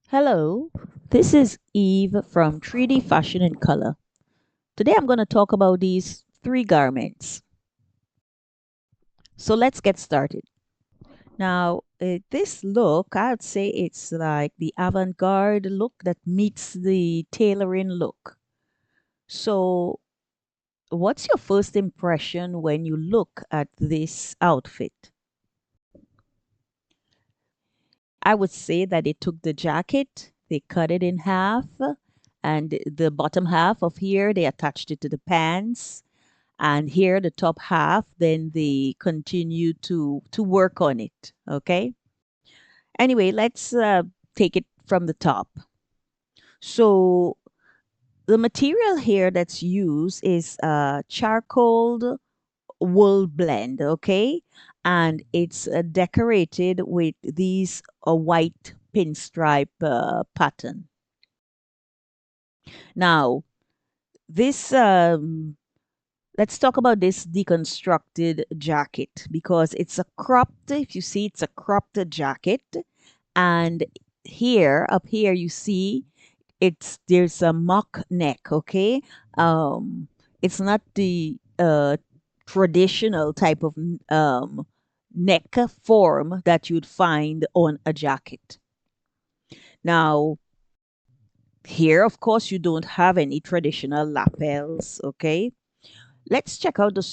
Hello, this is Eve from 3D Fashion in Color. Today I'm going to talk about these three garments. So let's get started. Now, this look, I would say it's like the avant garde look that meets the tailoring look. So, what's your first impression when you look at this outfit? I would say that they took the jacket, they cut it in half, and the bottom half of here, they attached it to the pants, and here the top half, then they continue to work on it. Okay. Anyway, let's take it from the top. So the material here that's used is charcoal wool blend. Okay, and it's decorated with these white pinstripe pattern. Now this let's talk about this deconstructed jacket because it's a cropped, if you see, it's a cropped jacket. And here, up here, you see there's a mock neck, okay? Um, it's not the traditional type of neck form that you'd find on a jacket. Now, here, of course, you don't have any traditional lapels, okay? Let's check out the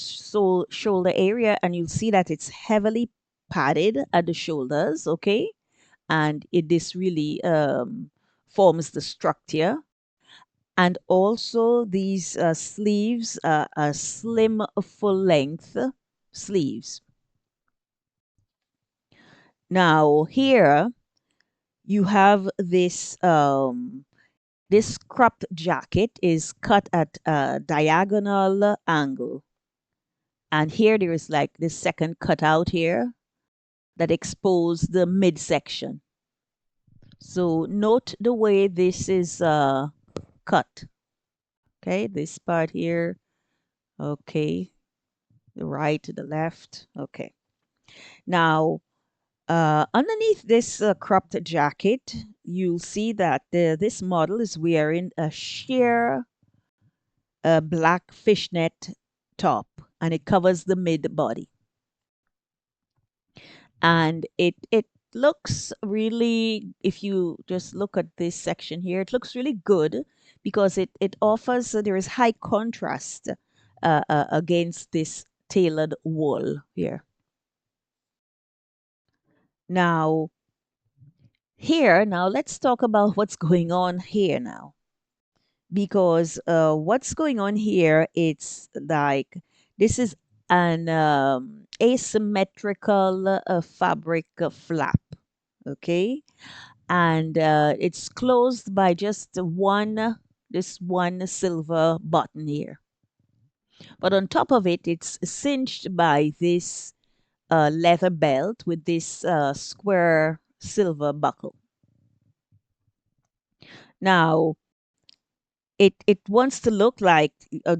shoulder area, and you'll see that it's heavily padded at the shoulders, okay? And this really forms the structure. And also these sleeves are slim, full length sleeves. Now here you have this cropped jacket is cut at a diagonal angle. And here there is like this second cutout here that expose the midsection. So note the way this is cut. Okay, this part here. Okay, the right to the left. Okay. Now, underneath this cropped jacket, you'll see that this model is wearing a sheer black fishnet top, and it covers the mid body. And it looks really, if you just look at this section here, it looks really good because it offers there is high contrast against this tailored wool here. Now now let's talk about what's going on here now, because what's going on here, it's like this is an asymmetrical fabric flap, okay, and it's closed by just this one silver button here. But on top of it, it's cinched by this leather belt with this square silver buckle. Now, it wants to look like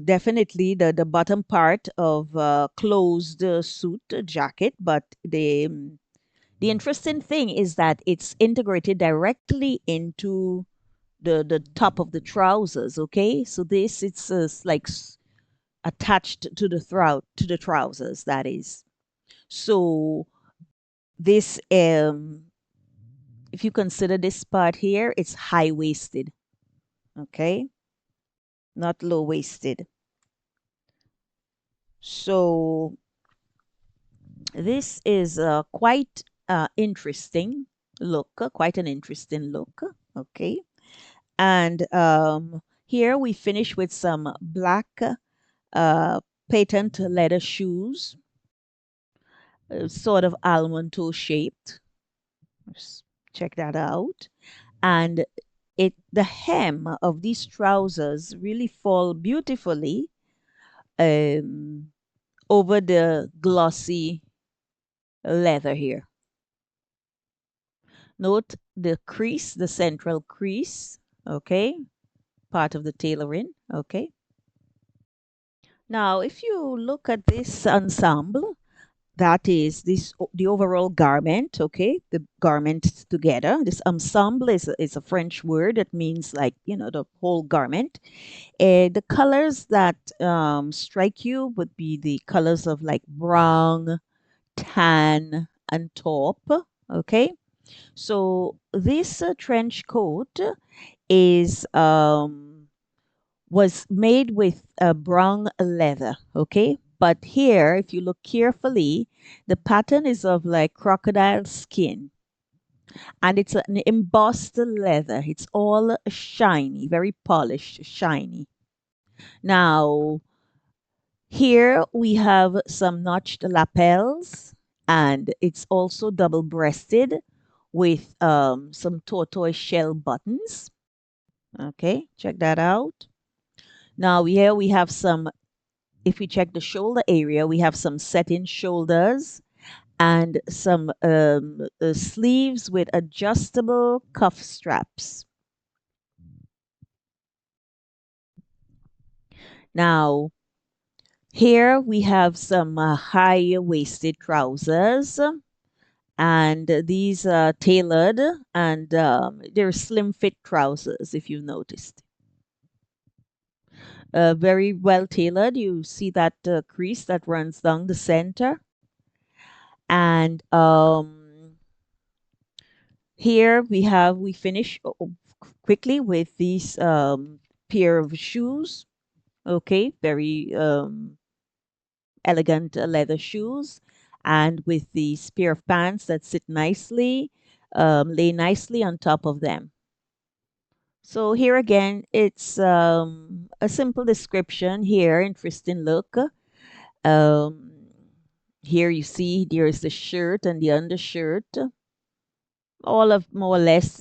definitely the bottom part of closed suit jacket, but the interesting thing is that it's integrated directly into the top of the trousers. Okay, so this it's like attached to the throat to the trousers. That is so this if you consider this part here, it's high waisted. Okay, not low waisted. So this is quite interesting look, quite an interesting look. Okay, and here we finish with some black uh, patent leather shoes, sort of almond toe shaped. Let's check that out. And the hem of these trousers really fall beautifully um, over the glossy leather here. Note the crease, the central crease, okay, part of the tailoring, okay. Now, if you look at this ensemble, that is the overall garment, okay, the garment together. This ensemble is a French word that means like, the whole garment. The colors that strike you would be the colors of like brown, tan, and taupe, okay. So this trench coat is was made with brown leather, okay? But here, if you look carefully, the pattern is of like crocodile skin and it's an embossed leather. It's all shiny, very polished, shiny. Now, here we have some notched lapels and it's also double breasted with some tortoise shell buttons. Okay, check that out. Now, here we have some, if we check the shoulder area, we have some set-in shoulders and some sleeves with adjustable cuff straps. Now, here we have some high-waisted trousers, and these are tailored, and they're slim fit trousers, if you've noticed. Very well tailored. You see that crease that runs down the center. And here we finish quickly with these pair of shoes. Okay, very elegant leather shoes, and with these pair of pants that sit nicely, lay nicely on top of them. So here again, it's a simple description here, interesting look. Um, Here you see there is the shirt and the undershirt, all of more or less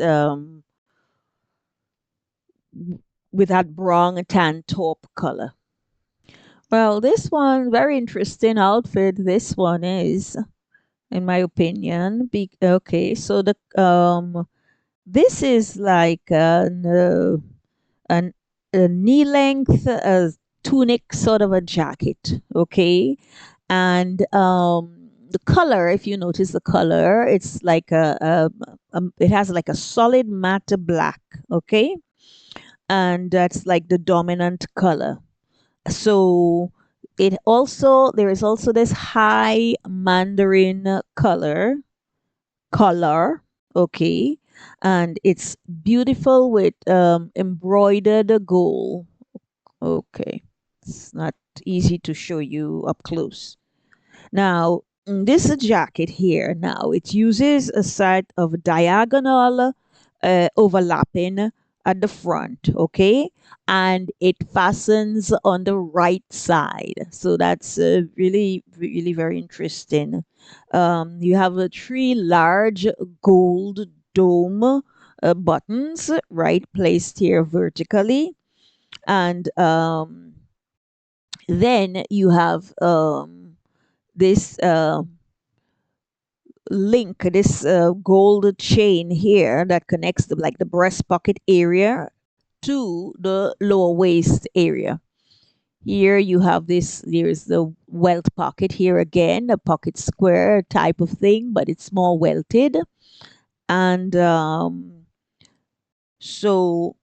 with that brown and tan taupe color. Well, this one, very interesting outfit. This one is, in my opinion. Okay, so the this is like an a knee length tunic sort of a jacket. Okay, and the color, if you notice the color, it's like it has like a solid matte black. Okay, and that's like the dominant color. So there is also this high mandarin color, okay, and it's beautiful with embroidered gold. Okay, it's not easy to show you up close. Now, this jacket here, now it uses a set of diagonal overlapping at the front, okay? And it fastens on the right side. So that's really, really very interesting. You have three large gold dome buttons, right, placed here vertically. And then you have this link, this gold chain here that connects the breast pocket area to the lower waist area. Here you have this, there's the welt pocket here again, a pocket square type of thing, but it's more welted. And so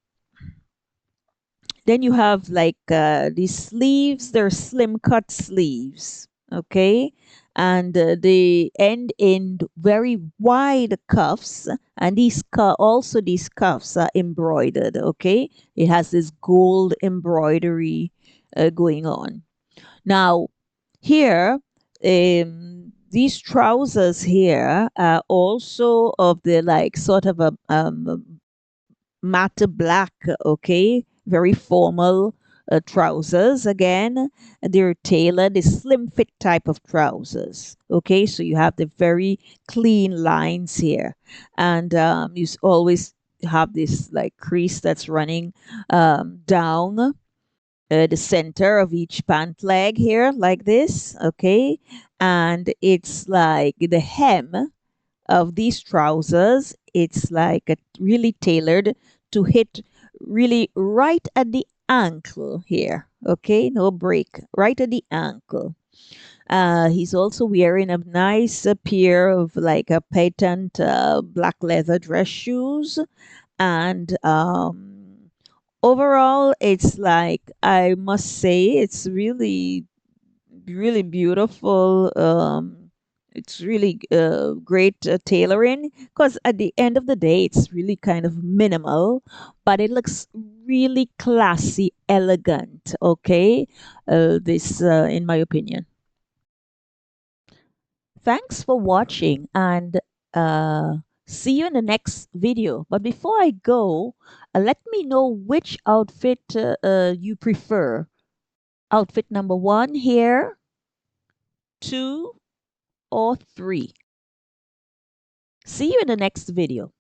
then you have like these sleeves, they're slim cut sleeves, okay? And they end in very wide cuffs, and these cuffs are embroidered, okay? It has this gold embroidery going on. Now, here, these trousers here are also of the like sort of a matte black, okay? Very formal trousers again. They're tailored, the slim fit type of trousers, okay? So you have the very clean lines here. And always have this like crease that's running down the center of each pant leg here, like this, okay? And it's like the hem of these trousers, it's like really tailored to hit really right at the ankle here. Okay, no break, right at the ankle. He's also wearing a nice pair of like a patent black leather dress shoes. And overall, it's like, I must say, it's really, really beautiful. It's really great tailoring, because at the end of the day, it's really kind of minimal, but it looks really classy, elegant. Okay, this, in my opinion. Thanks for watching, and uh, see you in the next video. But before I go, let me know which outfit you prefer. Outfit number one here, two, or three. See you in the next video.